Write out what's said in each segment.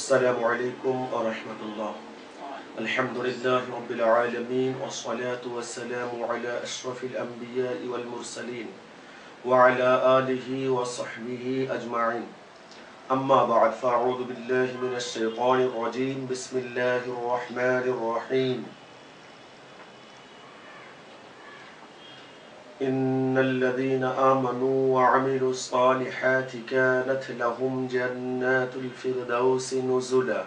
السلام عليكم ورحمة الله. الحمد لله رب العالمين والصلاة والسلام على أشرف الأنبياء والمرسلين وعلى آله وصحبه أجمعين. أما بعد فأعوذ بالله من الشيطان الرجيم. بسم الله الرحمن الرحيم. إن الذين آمنوا وعملوا الصالحات كانت لهم جنات الفردوس نزلا.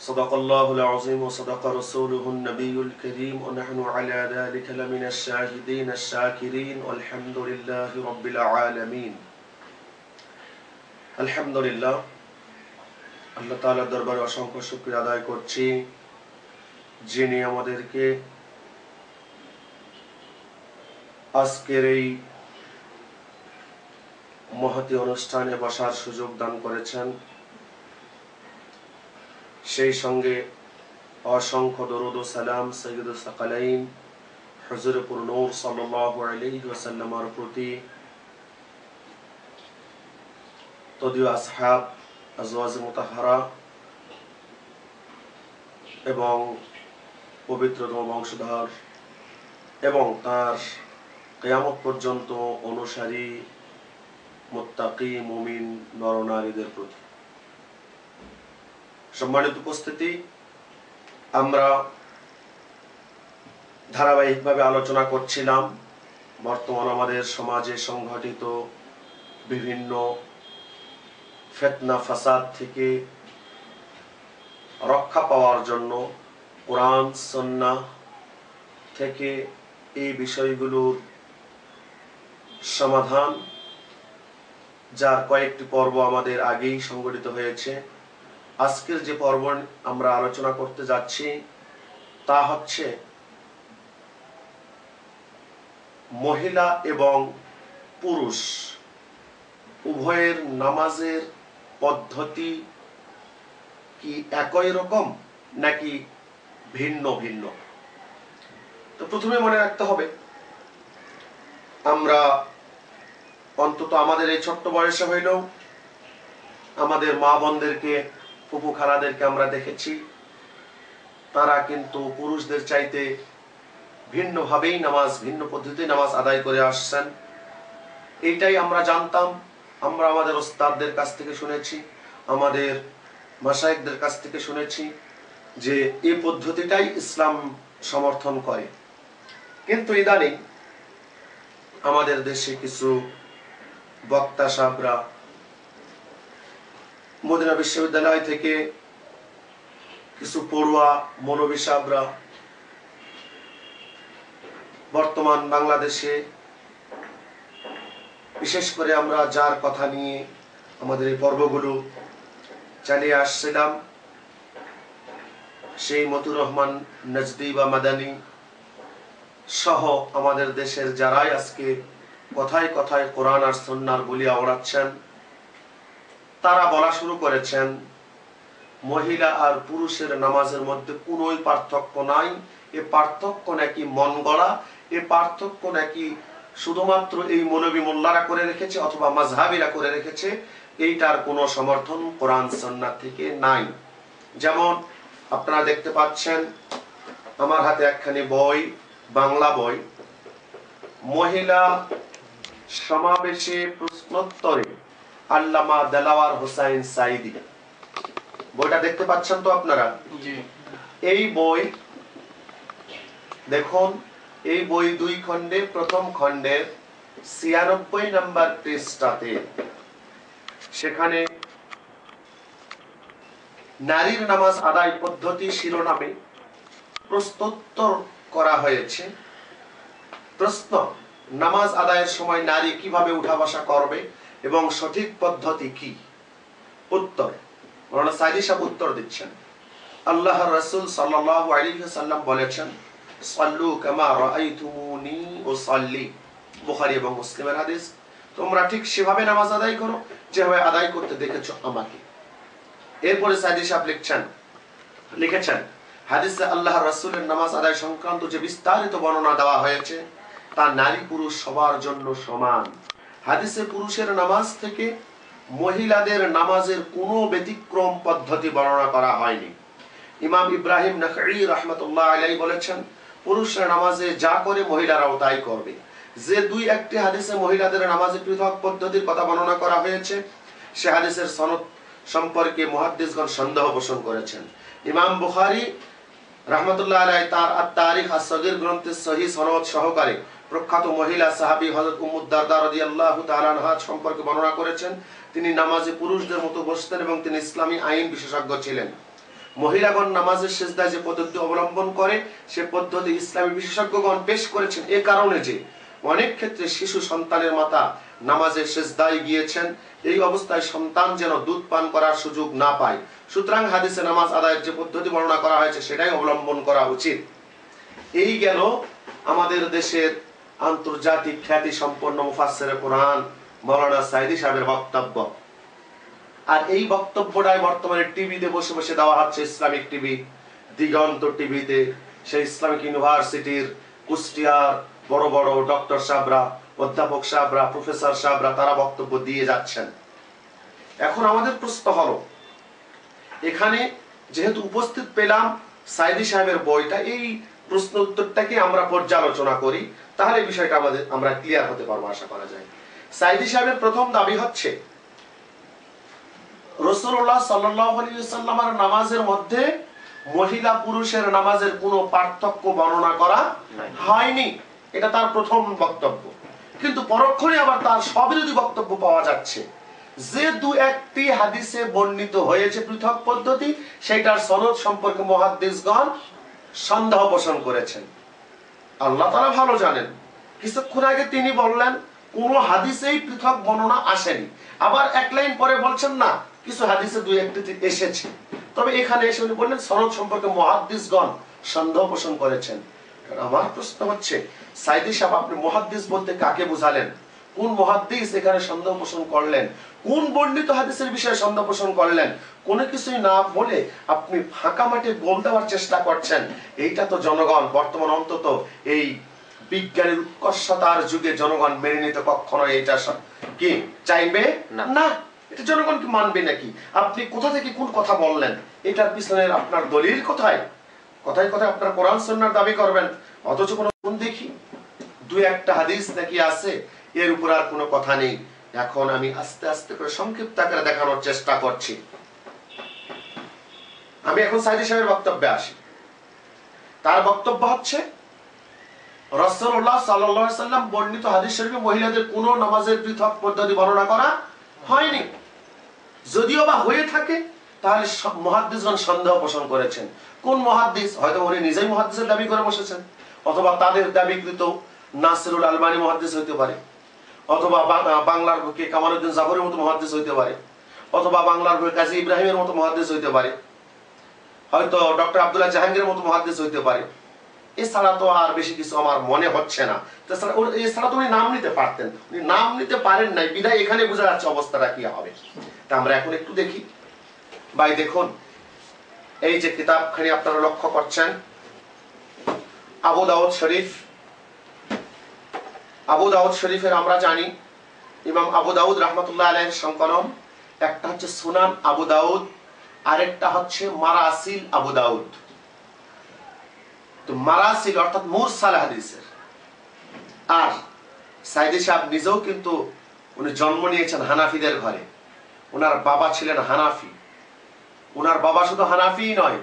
صدق الله العظيم وصدق رسوله النبي الكريم ونحن على ذلك لمن الشاهدين الشاكرين والحمد لله رب العالمين. الحمد لله আল্লাহ তাআলার দরবারে অসংখ্য শুকরিয়া আদায় করছি যিনি আমাদেরকে আজকের এই মহতী অনুষ্ঠানে বসার সুযোগ দান করেছেন। সেই সঙ্গে অসংখ্য দরুদ ও সালাম সাইয়্যিদুস সাকালাইন হুজুর পুর নূর সাল্লাল্লাহু আলাইহি ওয়াসাল্লামের প্রতি, তদীয় আসহাব, আজওয়াজ মুতাহহারা এবং পবিত্রতম বংশধর এবং তার কিয়ামত পর্যন্ত অনুসারী মুত্তাকি মুমিন নরনারীদের প্রতি। সম্মানিত উপস্থিতি, আমরা ধারাবাহিকভাবে আলোচনা করছিলাম বর্তমান আমাদের সমাজে সংঘটিত বিভিন্ন ফিতনা ফাসাদ থেকে রক্ষা পাওয়ার জন্য কোরআন সুন্নাহ থেকে এই বিষয়গুলোর সমাধান, যার কয়েকটি পর্ব আমাদের আগেই সংগঠিত হয়েছে। আজকের যে পর্ব আমরা আলোচনা করতে যাচ্ছি তা হচ্ছে মহিলা এবং পুরুষ উভয়ের নামাজের পদ্ধতি কি একই রকম নাকি ভিন্ন ভিন্ন। তো প্রথমে মনে রাখতে হবে, আমরা অন্তত আমাদের এই ছোট্ট বয়সে হইলেও আমাদের মা বোনদেরকে, ফুফু খালাদেরকে আমরা দেখেছি, তারা কিন্তু পুরুষদের চাইতে ভিন্নভাবেই নামাজ, ভিন্ন পদ্ধতিতে নামাজ আদায় করে আসছেন। এইটাই আমরা জানতাম, আমরা আমাদের ওস্তাদদের কাছ থেকে শুনেছি, আমাদের মাশায়েখদের কাছ থেকে শুনেছি যে এই পদ্ধতিটাই ইসলাম সমর্থন করে। কিন্তু ইদানিং আমাদের দেশে কিছু বক্তা সাহেবরা মদিনা বিশ্ববিদ্যালয় থেকে কিছু পড়ুয়া মৌলবী সাহেবরা বর্তমান বাংলাদেশে, বিশেষ করে আমরা যার কথা নিয়ে আমাদের এই পর্বগুলো চালিয়ে আসছিলাম, সেই মতুর রহমান নজদি বা মাদানী সহ আমাদের দেশের যারাই আজকে কথায় কথায় কোরআন আর সুন্নাহর বলি আওড়াচ্ছেন, তারা বলা শুরু করেছেন মহিলা আর পুরুষের নামাজের মধ্যে কোনোই পার্থক্য নাই। এ পার্থক্য নাকি মন গড়া, এ পার্থক্য নাকি শুধুমাত্র এই মৌলবী মোল্লারা করে রেখেছে অথবা মাযহাবীরা করে রেখেছে। এইটার কোনো সমর্থন কোরআন সুন্নাহ থেকে নাই। যেমন আপনারা দেখতে পাচ্ছেন আমার হাতে একখানি বই, বাংলা বই, মহিলা সমাবেশে প্রশ্নোত্তরে আল্লামা দেলাওয়ার হোসাইন সাইদি। বইটা দেখতে পাচ্ছেন তো আপনারা? এই বই দেখুন, এই বই 2 খণ্ডে, প্রথম খণ্ডের 96 নম্বর পৃষ্ঠাতে সেখানে নারীর নামাজ আদায় পদ্ধতি শিরোনামে প্রশ্নোত্তর করা হয়েছে। প্রশ্ন: নামাজ আদায়ের সময় নারী কিভাবে উঠা বসা করবে এবং সঠিক পদ্ধতি কি? উত্তর: মাওলানা সাইদি সাহেব উত্তর দিচ্ছেন, আল্লাহর রাসূল সাল্লাল্লাহু আলাইহি ওয়াসাল্লাম বলেছেন, সাল্লু কামা রাআইতুমুনি উসাল্লি। বুখারী এবং মুসলিমের হাদিস। তোমরা ঠিক সেভাবে নামাজ আদায় করো যেভাবে আদায় করতে দেখেছো আমাকে। এরপরে সাইদি সাহেব লিখেছেন, হাদিসে আল্লাহর রাসূলের নামাজ আদায় সংক্রান্ত যে বিস্তারিত বর্ণনা দেওয়া হয়েছে তা নারী পুরুষ সবার জন্য সমান। হাদিসে পুরুষের নামাজ থেকে মহিলাদের নামাজের কোনো ব্যতিক্রম পদ্ধতি বর্ণনা করা হয়নি। ইমাম ইব্রাহিম নাখঈ রাহমাতুল্লাহ আলাইহি বলেছেন, পুরুষরা নামাজে যা করে মহিলারাও তাই করবে। যে দুই একটি হাদিসে মহিলাদের নামাজে পৃথক পদ্ধতির কথা বর্ণনা করা হয়েছে, সে হাদিসের সনদ সম্পর্কে মুহাদ্দিসগণ সন্দেহ পোষণ করেছেন। ইমাম বুখারী রাহমাতুল্লাহ আলাইহি তার আত-তারিখ আস-সগীর গ্রন্থে সহিহ সনদ সহকারে প্রখ্যাত মহিলা সাহাবী হযরত উম্মু দারদা রাদিয়াল্লাহু তাআলা আনহা সম্পর্কে বর্ণনা করেছেন। তিনি নামাজে পুরুষদের মতো বসতেন এবং তিনি ইসলামী আইন বিশেষজ্ঞ ছিলেন। মহিলাগণ নামাজের সিজদায় যে পদ্ধতি অবলম্বন করে সে পদ্ধতি ইসলামী বিশেষজ্ঞগণ পেশ করেছেন এ কারণে যে অনেক ক্ষেত্রে শিশু সন্তানের মাতা নামাজের সিজদায় গিয়েছেন, এই অবস্থায় সন্তান যেন দুধ পান করার সুযোগ না পায়। সুতরাং হাদিসে নামাজ আদায়ের যে পদ্ধতি বর্ণনা করা হয়েছে সেটাই অবলম্বন করা উচিত। এই গেল আমাদের দেশের আন্তর্জাতিক খ্যাতি সম্পন্ন মুফাসসিরে কোরআন মাওলানা সাইদী সাহেবের বক্তব্য। আর এই বক্তব্যটাই বর্তমানে টিভিতে বসে বসে দেওয়া হচ্ছে, ইসলামিক টিভি, দিগন্ত টিভিতে, সেই ইসলামিক ইউনিভার্সিটির কুষ্টিয়ার বড় বড় ডক্টর সাহেবরা, অধ্যাপক সাহেবরা, প্রফেসর সাহেবরা তারা বক্তব্য দিয়ে যাচ্ছেন। এখন আমাদের প্রশ্ন হলো, এখানে যেহেতু উপস্থিত পেলাম সাইদী সাহেবের বইটা, এই প্রশ্ন উত্তরটাকে আমরা পর্যালোচনা করি, তাহলে বিষয়টা আমরা ক্লিয়ার হতে পারবো আশা করা যায়। সাইদী সাহেবের প্রথম দাবি হচ্ছে রাসূলুল্লাহ সাল্লাল্লাহু আলাইহি ওয়াসাল্লামের নামাজের মধ্যে মহিলা পুরুষের নামাজের কোনো পার্থক্য বর্ণনা করা হয়নি, এটা তার প্রথম বক্তব্য। কিন্তু পরক্ষণে আবার তার সবিরোধী বক্তব্য পাওয়া যাচ্ছে। যে দু একটি হাদিসে বর্ণিত হয়েছে পৃথক পদ্ধতি, সেটার সনদ সম্পর্কে মুহাদ্দিসগণ সন্দেহ পোষণ করেছেন। আল্লাহ তাআলা ভালো জানেন। কিছুক্ষণ আগে তিনি বললেন কোন হাদিসেই পৃথক বর্ণনা আসেনি, আবার এক লাইন পরে বলছেন না কিছু হাদিসে দুই একটি এসেছে। তবে এখানে এসে উনি বললেন সনদ সম্পর্কে মুহাদ্দিসগণ সন্দেহ পোষণ করেছেন। আমার প্রশ্ন হচ্ছে, সাইদী সাহেব আপনি মুহাদ্দিস বলতে কাকে বুঝালেন? কোন মুহাদ্দিস এখানে সন্দেহ পোষণ করলেন? কোন বর্ণিত হাদিসের বিষয়ে সন্দেহ পোষণ করলেন? কোনো কিছুই না বলে আপনি ফাঁকা মাঠে গোল দেওয়ার চেষ্টা করছেন। এইটা তো জনগণ বর্তমান অন্তত এই বিজ্ঞানের উৎকর্ষতার যুগে জনগণ মেনে নিতে কখনো এটা কি চাইবে না। এটা জনগণ কি মানবে নাকি? আপনি কোথা থেকে কোন কথা বললেন? এটার পিছনের আপনার দলিল কোথায়? কথায় কথায় আপনার কোরআন সুন্নাহর দাবি করবেন, অথচ কোন দেখি দুই একটা হাদিস নাকি আছে, এর উপর আর কোনো কথা নেই। এখন আমি আস্তে আস্তে করে সংক্ষিপ্ত আকারে দেখানোর চেষ্টা করছি। আমি এখন সাইদী সাহেবের বক্তব্যে আসি। তার বক্তব্য হচ্ছে রাসূলুল্লাহ সাল্লাল্লাহু আলাইহি ওয়াসাল্লাম বর্ণিত হাদিস শরীফে মহিলাদের কোনো নামাজের পৃথক পদ্ধতি বর্ণনা করা হয়নি। যদিও বা হয়ে থাকে তাহলে মুহাদ্দিসগণ সন্দেহ পোষণ করেছেন। কোন মুহাদ্দিস? হয়তো উনি নিজেই মুহাদ্দিসের দাবি করে বসেছেন, অথবা তাদের দাবিকৃত নাসিরুল আলবানী মুহাদ্দিস হইতে পারে, অথবা বাংলার বুকে কামালউদ্দিন জাফরের মতো মুহাদ্দিস হইতে পারে, অথবা বাংলার বুকে কাজী ইব্রাহিমের মতো মুহাদ্দিস হইতে পারে, হয়তো ডক্টর আব্দুল্লাহ জাহাঙ্গীরের মতো মুহাদ্দিস হইতে পারে। এছাড়া তো আর বেশি কিছু আমার মনে হচ্ছে না। এছাড়া তো উনি নাম নিতে পারতেন, উনি নাম নিতে পারেন নাই, বিধায় এখানে বোঝা যাচ্ছে অবস্থাটা কি হবে। তা আমরা এখন একটু দেখি। ভাই দেখুন, এই যে কিতাবখানি আপনারা লক্ষ্য করছেন, আবু দাউদ শরীফ। আবু দাউদ শরীফের আমরা জানি ইমাম আবু দাউদ রাহমাতুল্লাহ আলাইহির সংকলন, একটা হচ্ছে সুনান আবু দাউদ, আরেকটা হচ্ছে মারাসিল আবু দাউদ। তো মারাসিল অর্থাৎ মুরসাল হাদিসের। আর সাইদী সাহেব নিজেও কিন্তু উনি জন্ম নিয়েছেন হানাফিদের ঘরে। ওনার বাবা ছিলেন হানাফি। ওনার বাবা শুধু হানাফি নয়,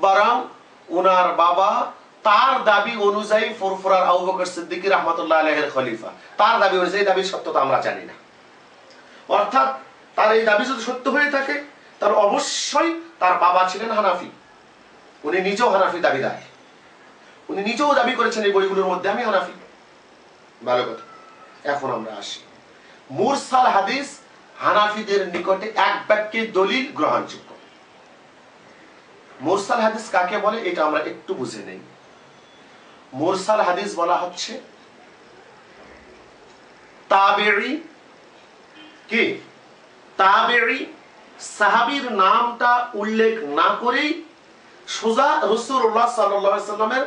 বরং ওনার বাবা তার দাবি অনুযায়ী ফুরফুরার আবু বকর সিদ্দিক রাহমাতুল্লাহ আলাইহির খলিফা। তার দাবি অনুযায়ী, দাবির সত্যতা আমরা জানি না। অর্থাৎ তার এই দাবি যদি সত্য হয়ে থাকে তার অবশ্যই তার বাবা ছিলেন হানাফি। উনি নিজেও হানাফি দাবিদার। উনি নিজেও দাবি করেছেন এই বইগুলোর মধ্যে আমি হানাফি। ভালো কথা। এখন আমরা আসি, মুরসাল হাদিস হানাফিদের নিকটে এক বাক্যে দলিল গ্রহণযোগ্য। মুরসাল হাদিস কাকে বলে এটা আমরা একটু বুঝে নেই। মুরসাল হাদিস বলা হচ্ছে তাবেঈ কি তাবেঈ সাহাবীর নামটা উল্লেখ না করেই সোজা রাসূলুল্লাহ সাল্লাল্লাহু আলাইহি ওয়াসাল্লামের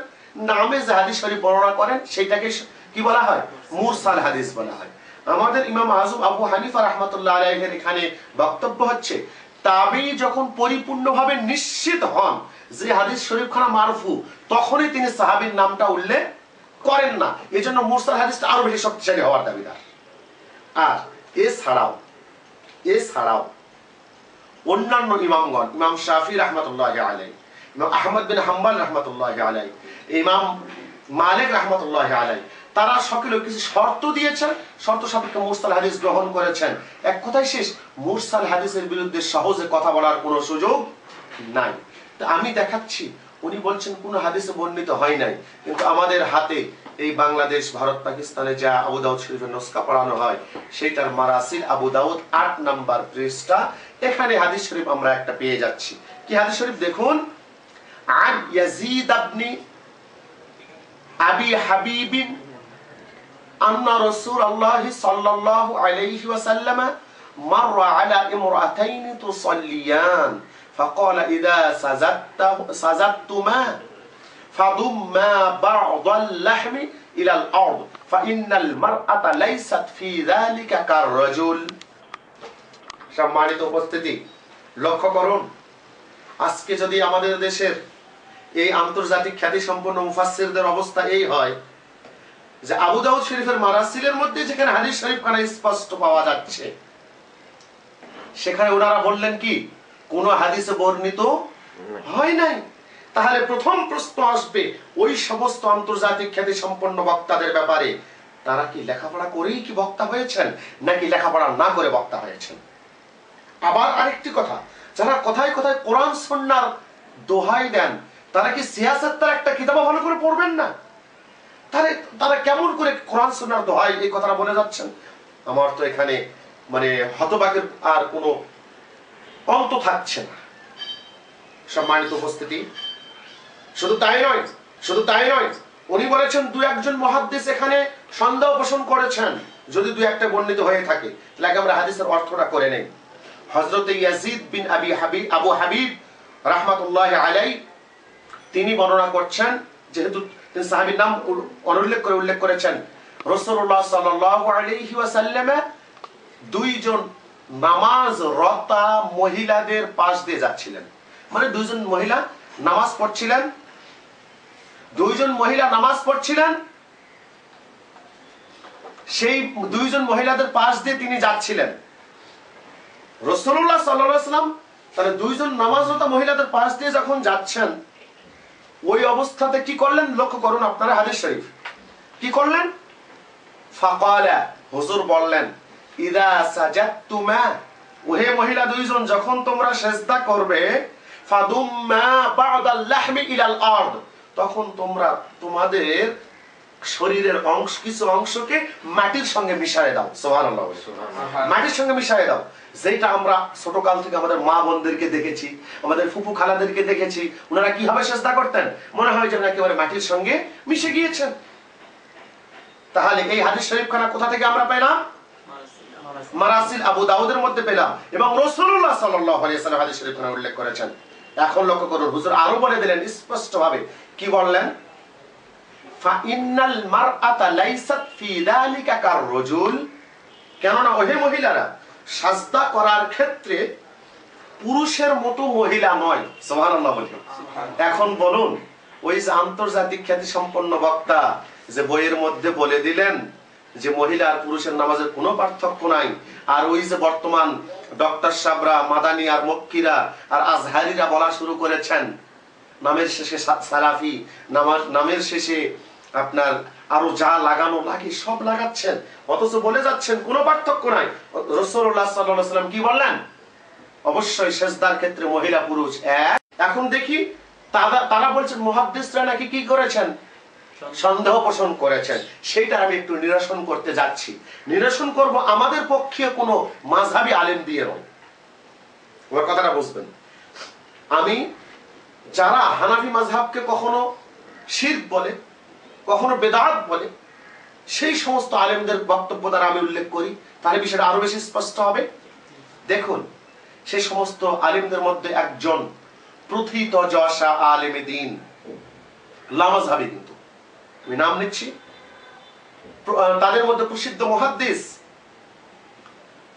নামে যে হাদিস শরীফ বর্ণনা করেন সেটাকে কি বলা হয়? মুরসাল হাদিস বলা হয়। আমাদের ইমাম আযম আবু হানিফা রাহমাতুল্লাহ আলাইহির এখানে বক্তব্য হচ্ছে, তাবী যখন পরিপূর্ণভাবে নিশ্চিত হন যে হাদিস শরীফখানা মারফু, তখনই তিনি সাহাবীর নামটা উল্লেখ করেন না। এজন্য মুরসাল হাদিসটা আরো বেশি শক্তিশালী হওয়ার দাবিদার। আর এছাড়াও অন্যান্য ইমামগণ, ইমাম শাফি রাহমাতুল্লাহি আলাইহি, ইমাম আহমদ বিন হাম্বল রাহমাতুল্লাহি আলাইহি, ইমাম মালিক রাহমাতুল্লাহি আলাইহি, তারা সকলে কিছু শর্ত দিয়েছেন, শর্ত সাপেক্ষে মুরসাল হাদিস গ্রহণ করেছেন। এক কথায় শেষ, মুরসাল হাদিসের বিরুদ্ধে সহজে কথা বলার কোনো সুযোগ নাই। তো আমি দেখাচ্ছি, উনি বলছেন কোন হাদিসে বর্ণিত হয় নাই, কিন্তু আমাদের হাতে এই বাংলাদেশ, ভারত, পাকিস্তানে যা আবু দাউদ শরীফের নস্কা পড়ানো হয়, সেইটার মারাসিল আবু দাউদ 8 নাম্বার পৃষ্ঠা, এখানে হাদিস শরীফ আমরা একটা পেয়ে যাচ্ছি। কি হাদিস শরীফ দেখুন, আন ইয়াজিদ ইবনে আবি হাবিব আন্না রাসূলুল্লাহ সাল্লাল্লাহু আলাইহি ওয়াসাল্লাম মাররা আলা ইমরাতাইন তুসাল্লিয়ান فقال إذا سجدتما فضما بعض اللحم إلى الأرض فإن المرأة ليست في ذلك كالرجل। সম্মানিত উপস্থিতি, লক্ষ্য করুন, আজকে যদি আমাদের দেশের এই আন্তর্জাতিক খ্যাতি সম্পন্ন মুফাসসিরদের অবস্থা এই হয় যে আবু দাউদ শরীফের মারাসিলের মধ্যে যেখানে হাদিস শরীফখানা স্পষ্ট পাওয়া যাচ্ছে, সেখানে ওনারা বললেন কি কোন হাদিসে বর্ণিত হয় নাই। তাহলে প্রথম প্রশ্ন আসবে ওই সমস্ত আন্তর্জাতিক খ্যাতি সম্পন্ন বক্তাদের ব্যাপারে, তারা কি লেখাপড়া করেই কি বক্তা হয়েছেন, নাকি লেখাপড়া না করে বক্তা হয়েছেন? আবার আরেকটি কথা, যারা কথায় কথায় কোরআন সুন্নাহর দোহাই দেন, তারা কি সিয়াসত তার একটা কিতাবও ভালো করে পড়বেন না? তারা কেমন করে কোরআন সুন্নাহর দোহাই এই কথাটা বলে যাচ্ছেন? আমার তো এখানে মানে হতবাকের আর কোনো অন্ত থাকছে না। সম্মানিত উপস্থিতি, শুধু তাই নয়, উনি বলেছেন দু একজন মুহাদ্দিস এখানে সন্দেহ পোষণ করেছেন, যদি দু একটা বর্ণিত হয়ে থাকে তাহলে আমরা হাদিসের অর্থটা করে নেই। হযরত ইয়াজিদ বিন আবু হাবিব রাহমাতুল্লাহি আলাইহি তিনি বর্ণনা করছেন, যেহেতু তিনি সাহাবীর নাম উল্লেখ করেছেন, রাসূলুল্লাহ সাল্লাল্লাহু আলাইহি ওয়াসাল্লাম দুইজন নামাজরতা মহিলাদের পাশ দিয়ে যাচ্ছিলেন। মানে দুইজন মহিলা নামাজ পড়ছিলেন, সেই দুইজন মহিলাদের পাশ দিয়ে তিনি যাচ্ছিলেন। রাসূলুল্লাহ সাল্লাল্লাহু আলাইহি ওয়াসাল্লাম তাহলে দুইজন নামাজরতা মহিলাদের পাশ দিয়ে যখন যাচ্ছেন, ওই অবস্থাতে কি করলেন লক্ষ্য করুন আপনারা হাদিস শরীফ। কি করলেন? ফাকালা, হুজুর বললেন, ইদা সাজাদতুমা, ওহে মহিলা দুইজন, যখন তোমরা সিজদা করবে, ফাদুম্মা বা'দাল লাহমি ইলাল আরদ, তখন তোমরা তোমাদের শরীরের কিছু অংশকে মাটির সঙ্গে মিশিয়ে দাও। সুবহানাল্লাহ, মাটির সঙ্গে মিশিয়ে দাও। যেটা আমরা ছোটকাল থেকে আমাদের মা বোনদেরকে দেখেছি, আমাদের ফুফু খালাদেরকে দেখেছি, ওনারা কিভাবে সিজদা করতেন, মনে হয় যেন একেবারে মাটির সঙ্গে মিশে গিয়েছেন। তাহলে এই হাদিস শরীফখানা কোথা থেকে আমরা পেলাম? মারাসিল আবু দাউদের মধ্যে পেলাম, এবং রাসূলুল্লাহ সাল্লাল্লাহু আলাইহি ওয়াসাল্লাম হাদিস শরীফখানা উল্লেখ করেছেন। এখন লক্ষ্য করুন, হুজুর আরো বলে দিলেন স্পষ্টভাবে। কি বললেন? ফা ইন্নাল মারআতা লাইসাত ফি যালিকা কাররাজুল, কেননা ওহে মহিলারা সাজদা করার ক্ষেত্রে পুরুষের মতো মহিলা নয়। সুবহানাল্লাহ বলি। এখন বলুন, ওই যে আন্তর্জাতিক খ্যাতি সম্পন্ন বক্তা যে বইয়ের মধ্যে বলে দিলেন যে মহিলা আর পুরুষের নামাজের কোনো পার্থক্য নাই, আর ওই যে বর্তমান ডক্টর সাবরা, মাদানি আর মক্কিরা আর আজহারিরা বলা শুরু করেছেন, নামের শেষে সালাফি, নামের শেষে আপনার আরো যা লাগানো লাগে সব লাগাচ্ছেন, অথচ বলে যাচ্ছেন কোনো পার্থক্য নাই। রাসূলুল্লাহ সাল্লাল্লাহু আলাইহি ওয়াসাল্লাম কি বললেন? অবশ্যই সিজদার ক্ষেত্রে মহিলা পুরুষ এক। এখন দেখি তারা বলছেন মুহাদ্দিসরা নাকি কি করেছেন? সন্দেহ পোষণ করেছেন। সেটা আমি একটু নিরসন করতে যাচ্ছি। নিরসন করব আমাদের পক্ষে কোনো মাযহাবী আলেম দিয়ে নয়। ওর কথাটা বুঝবেন। আমি যারা হানাফি মাযহাবকে কখনো শিরক বলে, কখনো বেদাত বলে, সেই সমস্ত আলেমদের বক্তব্য দ্বারা আমি উল্লেখ করি, তাহলে বিষয়টা আরো বেশি স্পষ্ট হবে। দেখুন, সেই সমস্ত আলেমদের মধ্যে একজন প্রথিতযশা আলেমে দ্বীন, লামাযহাবী, কিন্তু আমি নাম নিচ্ছি, তাদের মধ্যে প্রসিদ্ধ মুহাদ্দিস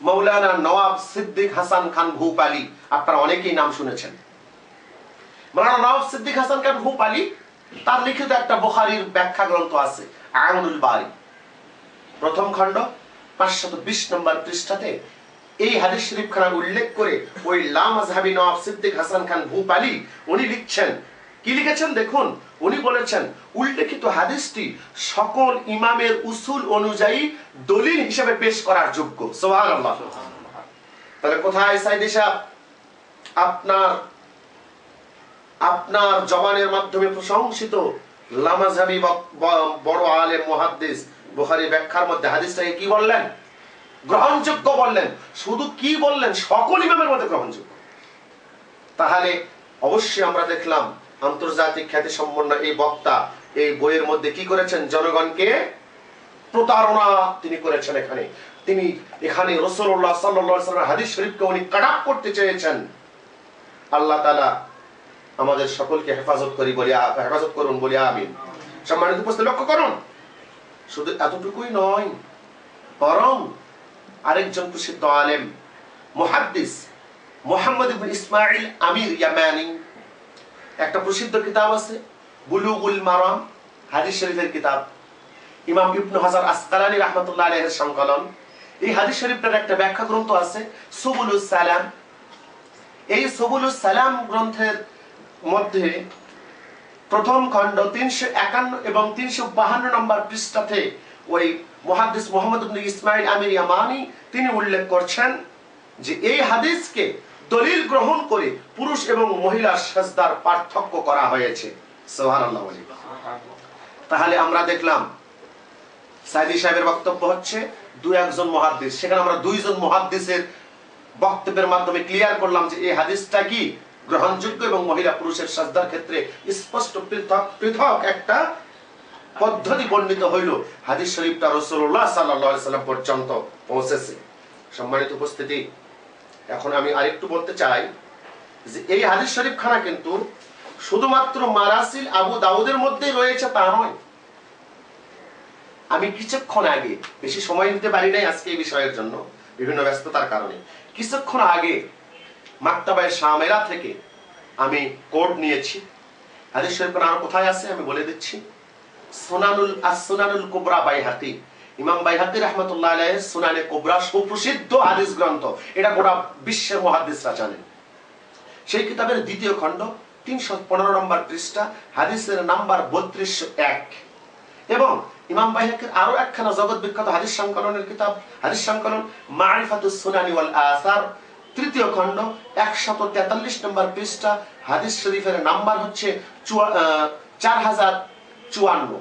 মাওলানা নওয়াব সিদ্দিক হাসান খান ভূপালী, আপনারা অনেকেই নাম শুনেছেন। মাওলানা নওয়াব সিদ্দিক হাসান খান ভূপালী, তার লিখিত একটা বুখারীর ব্যাখ্যা গ্রন্থ আছে আউনুল বারী, প্রথম খণ্ড 520 নম্বর পৃষ্ঠাতে এই হাদিস শরীফ খানা উল্লেখ করে ওই লামাযহাবী নওয়াব সিদ্দিক হাসান খান ভূপালী উনি লিখছেন, কি লিখেছেন দেখুন। উনি বলেছেন উল্লেখিত হাদিসটি সকল ইমামের উসুল অনুযায়ী দলিল হিসেবে পেশ করার যোগ্য। সুবহানাল্লাহ। তাহলে কোথায় সাইদি সাহেব আপনার জবানের মাধ্যমে প্রশংসিত লামাযহাবী বড় আলেম মুহাদ্দিস বুখারী ব্যাখ্যার মধ্যে হাদিসটাকে কি বললেন? গ্রহণযোগ্য বললেন। শুধু কি বললেন? সকল ইমামের মধ্যে গ্রহণযোগ্য। তাহলে অবশ্যই আমরা দেখলাম আন্তর্জাতিক খ্যাতি সম্পন্ন এই বক্তা এই বইয়ের মধ্যে কি করেছেন? জনগণকে প্রতারণা তিনি করেছেন। তিনি এখানে রাসূলুল্লাহ সাল্লাল্লাহু আলাইহি ওয়াসাল্লামের হাদিস শরীফকে উনি কাটাপ করতে চেয়েছেন। আল্লাহ তাআলা আমাদের সকলকে হেফাজত করুন বলি আমিন। সম্মানিত উপস্থিতি, লক্ষ্য করুন, শুধু এতটুকুই নয়, বরং আরেকজন প্রসিদ্ধ আলেম মুহাদ্দিস মুহাম্মদ ইবনে ইসমাঈল আমির ইয়ামানি, একটা প্রসিদ্ধ কিতাব আছে বুলুগুল মারাম, হাদিস শরীফের কিতাব, ইমাম ইবনে হাজার আসকালানী রাহমাতুল্লাহ আলাইহির সংকলন। এই হাদিস শরীফটার একটা ব্যাখ্যা গ্রন্থ আছে সুবুলুস সালাম। এই সুবুলুস সালাম গ্রন্থের মধ্যে প্রথম খণ্ড 351 এবং 352 নম্বর পৃষ্ঠাতে ওই মুহাদ্দিস মুহাম্মদ ইবনে ইসমাঈল আমির ইয়ামানি তিনি উল্লেখ করছেন যে এই হাদিসকে দলিল গ্রহণ করে পুরুষ এবং মহিলার সিজদার পার্থক্য করা হয়েছে। সুবহানাল্লাহ। তাহলে আমরা দেখলাম সাইদি সাহেবের বক্তব্য হচ্ছে একজন মুহাদ্দিস, সেখানে আমরা দুইজন মুহাদ্দিসের বক্তব্যের মাধ্যমে ক্লিয়ার করলাম যে এই হাদিসটা কি গ্রহণযোগ্য এবং মহিলা পুরুষের সিজদার ক্ষেত্রে স্পষ্ট পৃথক একটা পদ্ধতি বর্ণিত হইল। হাদিস শরীফটা রাসূলুল্লাহ সাল্লাল্লাহু আলাইহি ওয়াসাল্লাম পর্যন্ত পৌঁছেছে। সম্মানিত উপস্থিতি, এখন আমি আরেকটু বলতে চাই যে এই হাদিস শরীফ খানা কিন্তু শুধুমাত্র মারাসিল আবু দাউদের মধ্যেই রয়েছে তা নয়। আমি কিছুক্ষণ আগে, বেশি সময় নিতে পারি নাই আজকে এই বিষয়ের জন্য বিভিন্ন ব্যস্ততার কারণে, কিছুক্ষণ আগে মাকতাবায়ে শামেরা থেকে আমি কোড নিয়েছি। হাদিস শরীফ আর কোথায় আছে আমি বলে দিচ্ছি। সুনানুল কুবরা বাইহাকি, ইমাম বাইহাকি রাহমাতুল্লাহ আলাইহি সুনানে কুবরা সুপ্রসিদ্ধ হাদিস গ্রন্থ, এটা গোটা বিশ্বের মুহাদ্দিসরা জানেন। সেই কিতাবের দ্বিতীয় খণ্ড 315 নম্বর পৃষ্ঠা, হাদিসের নাম্বার 3201। এবং ইমাম বাইহাকির আরো একখানা জগৎ বিখ্যাত হাদিস সংকলনের কিতাব, হাদিস সংকলন মারিফাতুস সুনানি ওয়াল আসার, তৃতীয় খণ্ড 143 নম্বর পৃষ্ঠা, হাদিস শরীফের নাম্বার হচ্ছে 4054।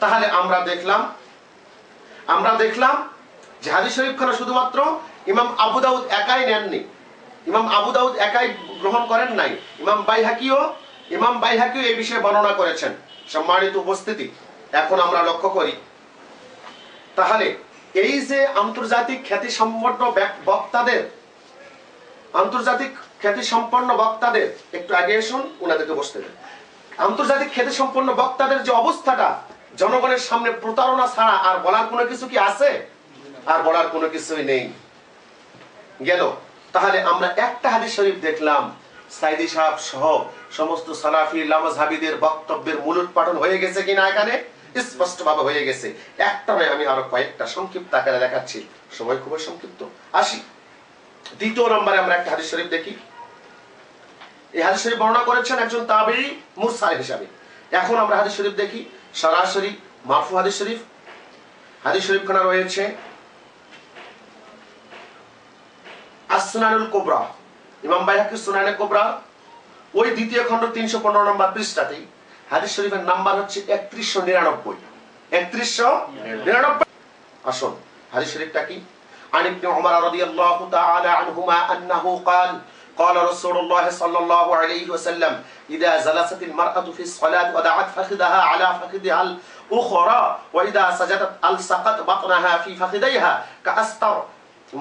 তাহলে আমরা দেখলাম যে হাদিস শরীফ খানা শুধুমাত্র ইমাম আবু দাউদ একাই নেননি, ইমাম আবু দাউদ একাই গ্রহণ করেন নাই, ইমাম বাইহাকিও এই বিষয়ে বর্ণনা করেছেন। সম্মানিত উপস্থিতি, এখন আমরা লক্ষ্য করি তাহলে এই যে আন্তর্জাতিক খ্যাতি সম্পন্ন বক্তাদের একটু আগে এসুন, ওনাদেরকে বসতে দেন। আন্তর্জাতিক খ্যাতি সম্পন্ন বক্তাদের যে অবস্থাটা, জনগণের সামনে প্রতারণা ছাড়া আর বলার কোনো কিছু কি আছে? আর বলার কোনো কিছুই নেই। গেল। তাহলে আমরা একটা হাদিস শরীফ দেখলাম, সাইদি সাহেব সহ সমস্ত সালাফি লামাযহাবীদের বক্তব্যের মূলোৎপাটন হয়ে গেছে কিনা এখানে স্পষ্ট ভাবে হয়ে গেছে। একটা নয়, আমি আরো কয়েকটা সংক্ষিপ্ত আকারে দেখাচ্ছি, সময় খুবই সংক্ষিপ্ত। আসি দ্বিতীয় নম্বরে আমরা একটা হাদিস শরীফ দেখি। এই হাদিস শরীফ বর্ণনা করেছেন একজন তাবেঈ মুরসাল হিসাবে। এখন আমরা হাদিস শরীফ দেখি সরাসরি মারফু হাদিস শরীফ। হাদিস শরীফখানা রয়েছে as-সুনানুল কুবরা, ইমাম বাইহাকির সুনানে কুবরা, ওই দ্বিতীয় খণ্ড 315 নম্বর পৃষ্ঠাতেই হাদিস শরীফের নাম্বার হচ্ছে 3199। আসুন হাদিস শরীফটা কি? عن ابن عمر رضي الله تعالى عنهما أنه قال رسول الله صلى الله عليه وسلم إذا جلست المرأة في الصلاة وضعت فخذها على فخذها الأخرى وإذا سجدت ألصقت بطنها في فخذيها كأستر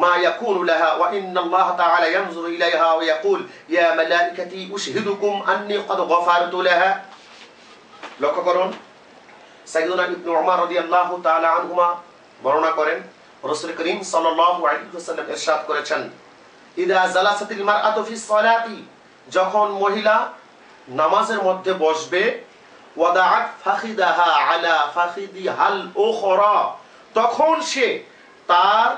ما يكون لها وإن الله تعالى ينظر إليها ويقول يا ملائكتي أشهدكم أني قد غفرت لها। লক্ষ্য করুন, সাইয়্যিদুনা ইবনে উমর রাদিয়াল্লাহু তাআলা আনহুমা বর্ণনা করেন, রাসূল করিম সাল্লাল্লাহু আলাইহি ওয়াসাল্লাম ইরশাদ করেছেন, ইদা জালাসাতিল মারআতু ফিস সালাতি, যখন মহিলা নামাজের মধ্যে বসবে, ওয়াদাআত ফাখিদাহা আলা ফাখিদিহাল উখরা, তখন সে তার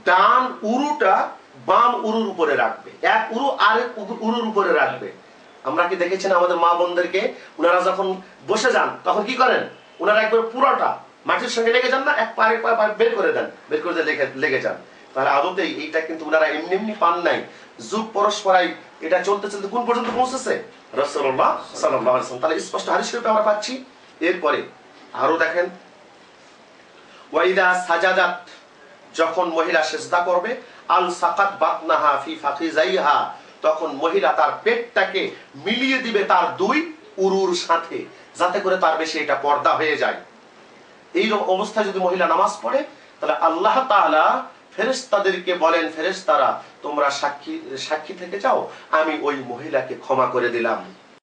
ডান উরুটা বাম উরুর উপরে রাখবে, এক উরু আরেক উরুর উপরে রাখবে। আমরা কি দেখেছেন আমাদের মা বোনদেরকে, ওনারা যখন বসে যান তখন কি করেন, ওনারা একবার পুরোটা মাটির সঙ্গে লেগে যান না, এক পা বের করে দেন, বের করে দিয়ে লেগে যান। তাহলে আদতেই এইটা কিন্তু ওনারা এমনি এমনি পান নাই, যুগ পরস্পরাই এটা চলতে চলতে কোন পর্যন্ত পৌঁছেছে, রাসূলুল্লাহ সাল্লাল্লাহু আলাইহি ওয়াসাল্লাম। তাহলে স্পষ্ট হাদিস শরীফে আমরা পাচ্ছি। এরপরে আরো দেখেন, ওয়াইদা সাজাদাত, যখন মহিলা সিজদা করবে, আল সাকাত বাতনাহা ফি ফাখিজাইহা, তখন মহিলা তার পেটটাকে মিলিয়ে দিবে তার দুই উরুর সাথে, যাতে করে তার বেশি এটা পর্দা হয়ে যায়। এই অবস্থায় যদি মহিলা নামাজ পড়ে, তাহলে আল্লাহ তাআলা ফেরেশতাদেরকে বলেন, ফেরেশতারা তোমরা সাক্ষী থেকে যাও, আমি ওই মহিলাকে ক্ষমা করে দিলাম।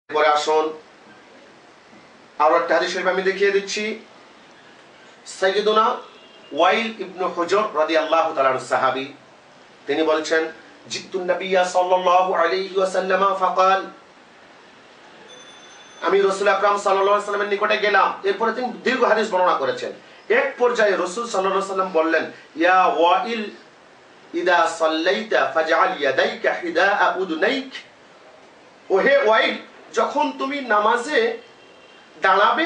এরপরে আসুন আরো একটা হাদিস শরীফ আমি দেখিয়ে দিচ্ছি। সাইয়্যিদুনা ওয়াইল ইবনে হুজর রাদিয়াল্লাহু তাআলা সাহাবী, তিনি বলছেন, জিতুন নবিয়্যা সাল্লাল্লাহু আলাইহি ওয়াসাল্লাম ফাকাল, আমি রাসূল আকরাম সাল্লাল্লাহু আলাইহি ওয়াসাল্লামের নিকটে গেলাম। এরপরে তিনি দীর্ঘ হাদিস বর্ণনা করেছেন। এক পর্যায়ে রাসূল সাল্লাল্লাহু আলাইহি ওয়াসাল্লাম বললেন, ইয়া ওয়াইল ইদা সাল্লাইতা ফাজআল ইয়াদাইকা হিদাআ উদুনাইক, ওহে ওয়াইল, যখন তুমি নামাজে দাঁড়াবে,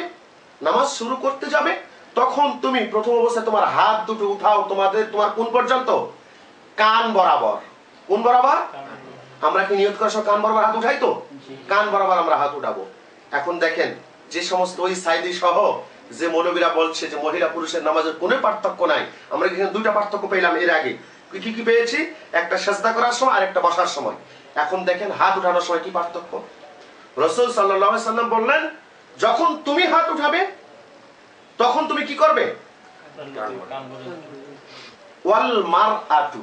নামাজ শুরু করতে যাবে, তখন তুমি প্রথম অবস্থায় তোমার হাত দুটো উঠাও তোমার কোন পর্যন্ত, কান বরাবর। কোন বরাবর? আমরা কি নিয়ত করার সময় কান বরাবর হাত উঠাই তো? কান বরাবর আমরা হাত উঠাবো। এখন দেখেন, যে সমস্ত ওই সাইদি সহ যে মৌলবীরা বলছে যে মহিলা পুরুষের নামাজের কোনো পার্থক্য নাই, আমরা এখানে দুইটা পার্থক্য পেলাম এর আগে। কি কি পেয়েছি? একটা সিজদা করার সময় আর একটা বসার সময়। এখন দেখেন হাত উঠানোর সময় কি পার্থক্য। রাসূল সাল্লাল্লাহু আলাইহি ওয়াসাল্লাম বললেন, যখন তুমি হাত উঠাবে তখন তুমি কি করবে, ওয়াল মারআতু,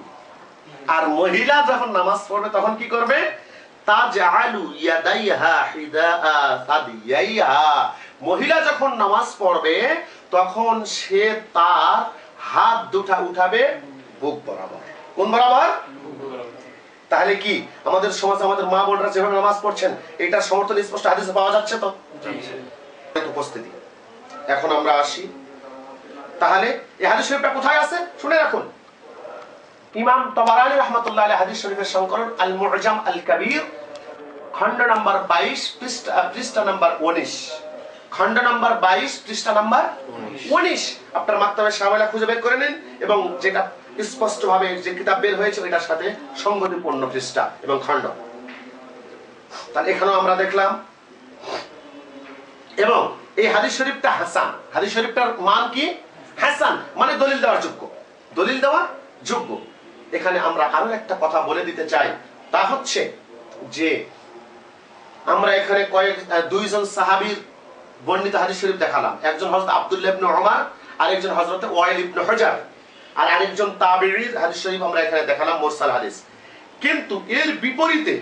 আর মহিলা যখন নামাজ পড়বে তখন কি করবে, তাজআলু ইয়াদাইহা হিদাআ সাদিয়াইহা, মহিলা যখন নামাজ পড়বে তখন সে তার হাত দুটা উঠাবে বুক বরাবর। কোন বরাবর? তাহলে কি আমাদের সমাজে আমাদের মা বোনরা যেভাবে নামাজ পড়ছেন, এটা সমর্থন স্পষ্ট হাদিসে পাওয়া যাচ্ছে তো? উপস্থিতি। এখন আমরা আসি, তাহলে এই হাদিস শরীফটা কোথায় আছে শুনে রাখুন। ইমাম তাবারানী রাহমাতুল্লাহ আলাইহি হাদিস শরীফের সংকলন আল মুআজাম আল কবির, খণ্ড নাম্বার 22, পৃষ্ঠা নাম্বার 19, খণ্ড নাম্বার 22, পৃষ্ঠা নাম্বার 19। আপনার মাকতাবে শামিলা খুঁজে বের করে নিন এবং যেটা স্পষ্ট ভাবে যে কিতাব বের হয়েছে এটার সাথে সংগতিপূর্ণ পৃষ্ঠা এবং খণ্ড। তাহলে এখানেও আমরা দেখলাম, এবং এই হাদিস শরীফটা হাসান। হাদিস শরীফটার মান কি? হাসান, মানে দলিল দেওয়ার যোগ্য, দলিল দেওয়ার যোগ্য। এখানে আমরা আরো একটা কথা বলে দিতে চাই, তা হচ্ছে যে আমরা এখানে দুইজন সাহাবীর বর্ণিত হাদিস শরীফ দেখালাম। একজন হযরত আব্দুল্লাহ ইবনে উমর, আরেকজন হযরত ওয়াইল ইবনে হুজর, আর আরেকজন তাবেঈর হাদিস শরীফ আমরা এখানে দেখালাম মুরসাল হাদিস। কিন্তু এর বিপরীতে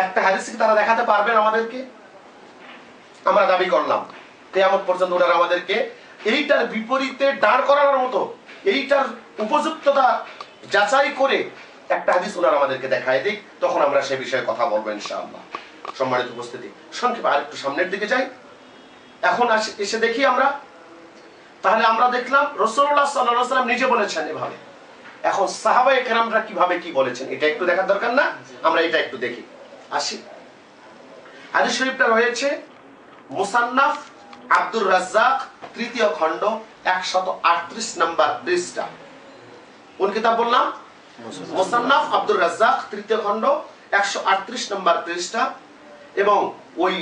একটা হাদিস কি তারা দেখাতে পারবেন আমাদেরকে? আমরা দাবি করলাম কিয়ামত পর্যন্ত ওনারা আমাদেরকে এইটার বিপরীতে দাঁড় করানোর মতো, এইটার উপযুক্ততা যাচাই করে একটা হাদিস ওনারা আমাদেরকে দেখায় দিক, তখন আমরা সেই বিষয়ে কথা বলবো ইনশাআল্লাহ। সম্মানিত উপস্থিতি, সংক্ষেপে আরেকটু সামনের দিকে যাই। এখন এসে দেখি আমরা, তাহলে আমরা দেখলাম রাসূলুল্লাহ সাল্লাল্লাহু আলাইহি ওয়াসাল্লাম নিজে বলেছেন এভাবে। এখন সাহাবায়ে কেরামরা কিভাবে কি বলেছেন এটা একটু দেখার দরকার না? আমরা এটা একটু দেখি। আসি, হাদিস শরীফটা রয়েছে মুসান্নাফ আব্দুর রাজ্জাক, তৃতীয় খণ্ড, 138 নম্বর পৃষ্ঠা। কোন কিতাব বললাম? মুসান্নাফ আব্দুর রাজ্জাক, তৃতীয় খণ্ড, 138 নম্বর পৃষ্ঠা। এবং ওই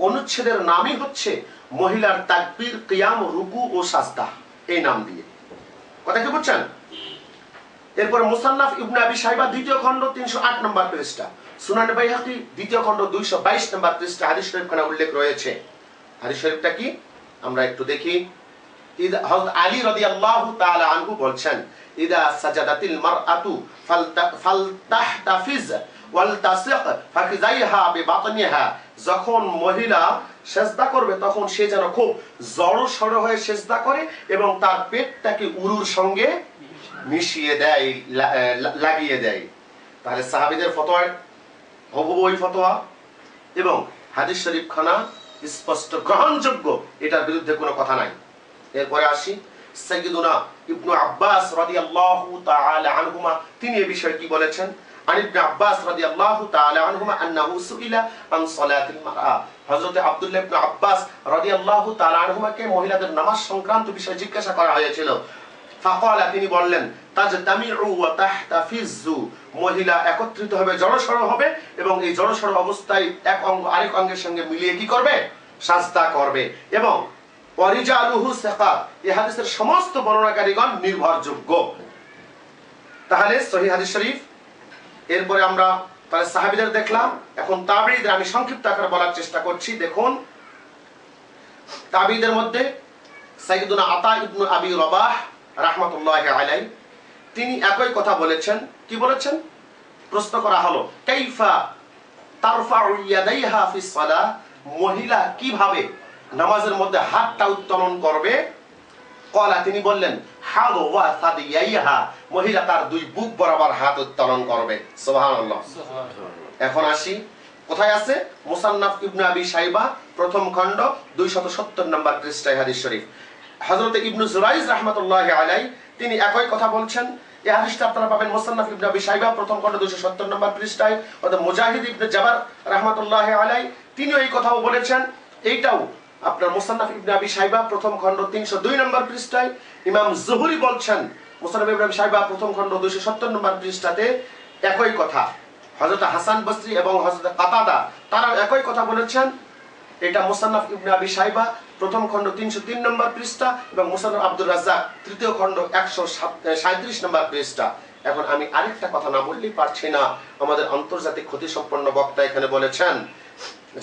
অনুচ্ছেদের নামই হচ্ছে মহিলার তাকবীর, কিয়াম, রুকু ও সাজদা, এই নাম দিয়ে। কথা কি বুঝছেন? এরপর মুসান্নাফ ইবনে আবি শাইবা, দ্বিতীয় খণ্ড, 308 নম্বর পৃষ্ঠা। সুনান বাইহাকি, দ্বিতীয় খণ্ড, 222 নম্বর পৃষ্ঠা হাদিস শরীফখানে উল্লেখ রয়েছে। হাদিস শরীফটা কি আমরা একটু দেখি। হযরত আলী রাদিয়াল্লাহু তাআলা আনহু বলছেন, ইদা সাজাদাতিল মারআতু ফালতাহতাফিজ ওয়ালতাসিক ফাকিজাইহা বিবাতনিহা, যখন মহিলা সেজদা করবে তখন সে যেন খুব জড়সড় হয়ে সেজদা করে এবং তার পেটটাকে উরুর সঙ্গে মিশিয়ে দেয়, লাগিয়ে দেয়। তাহলে সাহাবীদের ফতোয়া হুবহু ওই ফতোয়া এবং হাদিস শরীফ খানা স্পষ্ট গ্রহণযোগ্য, এটার বিরুদ্ধে কোনো কথা নাই। এরপরে আসি সাইয়্যিদুনা ইবনু আব্বাস রাদিয়াল্লাহু তাআলা আনহুমা, তিনি এই বিষয়ে কি বলেছেন। আন ইবনে আব্বাস রাদিয়াল্লাহু তাআলা আনহুমা আন্নাহু সুইলা আন সালাতিল মারআ, হযরত আব্দুল্লাহ ইবনে আব্বাস রাদিয়াল্লাহু তাআলা আনহুমাকে মহিলাদের নামাজ সংক্রান্ত বিষয়ে জিজ্ঞাসা করা হয়েছিল। ফাকালা, তিনি বললেন, তাজতামিউ ওয়া তাহতাফিজু, মহিলা একত্রিত হবে, জড়সড় হবে এবং এই জড়সড় অবস্থায় এক অঙ্গ আরেক অঙ্গের সঙ্গে মিলিয়ে কি করবে, সাজদা করবে। এবং ওয়ারিজালুহু সিকাত, এই হাদিসের সমস্ত বর্ণনাকারীগণ নির্ভরযোগ্য। তাহলে সহিহ হাদিস শরীফ। এরপরে আমরা তাহলে সাহাবীদের দেখলাম, এখন তাবেঈদের আমি সংক্ষিপ্ত আকারে বলার চেষ্টা করছি। দেখুন, তাবেঈদের মধ্যে সাইয়্যিদুনা আতা ইবনে আবি রবাহ রাহমাতুল্লাহি আলাইহি, তিনি একই কথা বলেছেন। কি বলেছেন? প্রশ্ন করা হলো, কাইফা তারফাউ ইয়াদাইহা ফিস সালাহ, মহিলা কিভাবে নামাজের মধ্যে হাতটা উত্তোলন করবে। ক্বালা, তিনি বললেন, হাদু ওয়া সাদিয়াইহা, মহিলা তার দুই বুক বরাবর হাত উত্তোলন করবে। সুবহানাল্লাহ। এখন আসি, কোথায় আছে? মুসান্নাফ ইবনে আবি শাইবা প্রথম খণ্ড 270 নম্বর পৃষ্ঠায় হাদিস শরীফ। হযরত ইবনে জুরাইজ রাহমাতুল্লাহি আলাইহি, তিনি একই কথা বলছেন। এই হাদিসটা আপনারা পাবেন মুসান্নাফ ইবনে আবি শাইবা প্রথম খণ্ড 270 নম্বর পৃষ্ঠায়। অর্থাৎ মুজাহিদ ইবনে জাবার রাহমাতুল্লাহি আলাইহি, তিনিও এই কথাও বলেছেন। এইটাও আপনার মুসান্নাফ ইবনে আবি শাইবা প্রথম খণ্ড 302 নম্বর পৃষ্ঠায়। ইমাম যুহরি বলছেন মুসান্নাফ ইবনে আবি শাইবা প্রথম খণ্ড 270 নম্বর পৃষ্ঠাতে একই কথা। হযরত হাসান বসরি এবং হযরত কাতাদা, তারা একই কথা বলেছেন। এটা মুসান্নাফ ইবনে আবি শাইবা প্রথম খণ্ড 303 নম্বর পৃষ্ঠা এবং মুসান্নাফ আব্দুর রাজ্জাক তৃতীয় খণ্ড 137 নম্বর পৃষ্ঠা। এখন আমি আরেকটা কথা না বললেই পারছি না, আমাদের আন্তর্জাতিক খ্যাতি সম্পন্ন বক্তা এখানে বলেছেন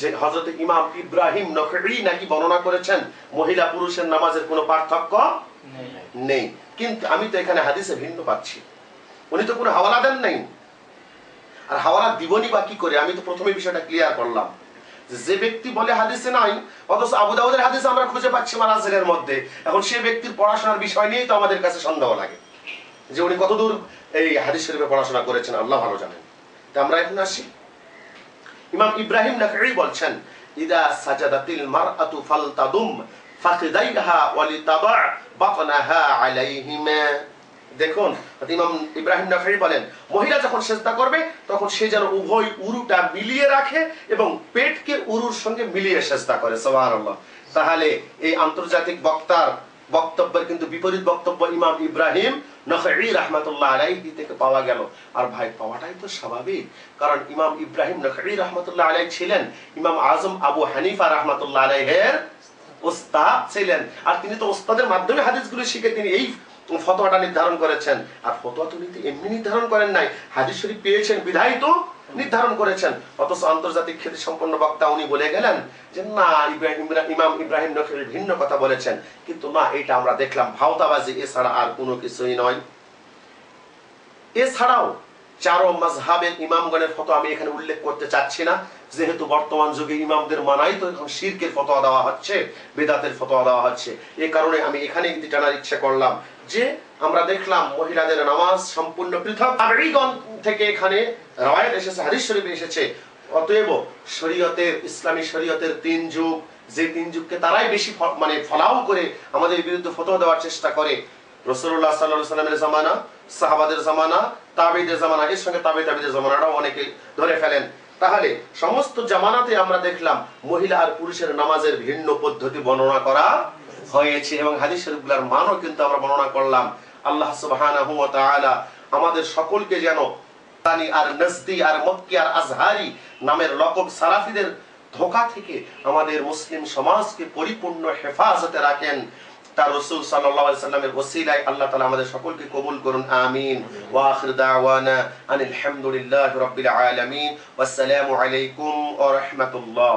যে হযরত ইমাম ইব্রাহিম নখঈ নাকি বর্ণনা করেছেন মহিলা পুরুষের নামাজের কোনো পার্থক্য নেই। কিন্তু আমি তো এখানে হাদিসে ভিন্ন পাচ্ছি। উনি তো কোনো হাওয়ালা দেন নাই, আর হাওয়ালা দিবনি বা কি করে? আমি তো প্রথমে বিষয়টা ক্লিয়ার করলাম যে ব্যক্তি বলে হাদিসে নাই, অথচ আবু দাউদের হাদিসে আমরা খুঁজে পাচ্ছি মানাজিলের মধ্যে। এখন সেই ব্যক্তির পড়াশোনার বিষয় নিয়েই তো আমাদের কাছে সন্দেহ লাগে যে উনি কতদূর এই হাদিস শরীফে পড়াশোনা করেছেন, আল্লাহ ভালো জানেন। তো আমরা এখন আসি, ইমাম ইব্রাহিম নখঈ বলছেন, ইদা সাজাদাতিল মারআতু ফালতাদুম ফাখিদাইহা ওয়ালিতাদা বাতনাহা আলাইহিমা। দেখুন, ইমাম ইব্রাহিম নখঈ বলেন, মহিলা যখন সিজদা করবে তখন সে যেন উভয় উরুটা মিলিয়ে রাখে এবং পেটকে উরুর সঙ্গে মিলিয়ে সিজদা করে। সুবহানাল্লাহ। তাহলে এই আন্তর্জাতিক বক্তার বক্তব্যের কিন্তু বিপরীত বক্তব্য ইমাম ইব্রাহিম নখঈ রাহমাতুল্লাহ আলাইহি থেকে পাওয়া গেল। আর ভাই, পাওয়াটাই তো স্বাভাবিক, কারণ ইমাম ইব্রাহিম নখঈ রাহমাতুল্লাহ আলাইহি ছিলেন ইমাম আজম আবু হানিফা রাহমাতুল্লাহ আলাইহির উস্তাদ ছিলেন। আর তিনি তো উস্তাদের মাধ্যমে হাদিসগুলো শিখে তিনি এই ফতোয়াটা নির্ধারণ করেছেন। আর ফতোয়া তো এমনি নির্ধারণ করেন নাই, হাদিস শরীফ পেয়েছেন বিধায় তো নির্ধারণ করেছেন। অথচ আন্তর্জাতিক খ্যাতি সম্পন্ন বক্তা উনি বলে গেলেন যে না, ইমাম ইব্রাহিম নখঈ ভিন্ন কথা বলেছেন। কিন্তু না, এটা আমরা দেখলাম ভাওতাবাজি, এছাড়া আর কোনো কিছুই নয়। এছাড়াও চারো মাযহাবের ইমামগণের ফতোয়া আমি এখানে উল্লেখ করতে চাচ্ছি না, যেহেতু বর্তমান যুগে ইমামদের মানাই তো এখন শিরকের ফতোয়া দেওয়া হচ্ছে, বেদাতের ফতোয়া দেওয়া হচ্ছে। এই কারণে আমি এখানে একটি টানার ইচ্ছা করলাম যে আমরা দেখলাম মহিলাদের নামাজ সম্পূর্ণ পৃথক। তাবেঈগণ থেকে এখানে রওয়ায়াত এসেছে, হাদিস শরীফে এসেছে। অতএব শরীয়তের, ইসলামী শরীয়তের তিন যুগ, যে তিন যুগকে তারাই বেশি ফলাও করে আমাদের বিরুদ্ধে ফতোয়া দেওয়ার চেষ্টা করে, রাসূলুল্লাহ সাল্লাল্লাহু আলাইহি ওয়াসাল্লামের জামানা, সাহাবাদের জামানা, তাবেঈদের জামানা, এর সঙ্গে তাবেঈদের জামানাটাও অনেকে ধরে ফেলেন। তাহলে সমস্ত জামানাতে আমরা দেখলাম মহিলা আর পুরুষের নামাজের ভিন্ন পদ্ধতি বর্ণনা করা হয়েছে এবং হাদিস শরীফগুলোর মানও কিন্তু আমরা বর্ণনা করলাম। আল্লাহ সুবহানাহু ওয়া তাআলা আমাদের সকলকে যেন তানি আর নজদি আর মক্কি আর আজহারি নামের লকব সালাফিদের ধোঁকা থেকে আমাদের মুসলিম সমাজকে পরিপূর্ণ হেফাজতে রাখেন। তার রাসূল সাল্লাল্লাহু আলাইহি ওয়াসাল্লামের ওসিলায় আল্লাহ তাআলা আমাদের সকলকে কবুল করুন, আমিন। ওয়া আখির দাওয়ানা আনিল হামদুলিল্লাহি রাব্বিল আলামিন। ওয়াসসালামু আলাইকুম ওয়া রাহমাতুল্লাহ।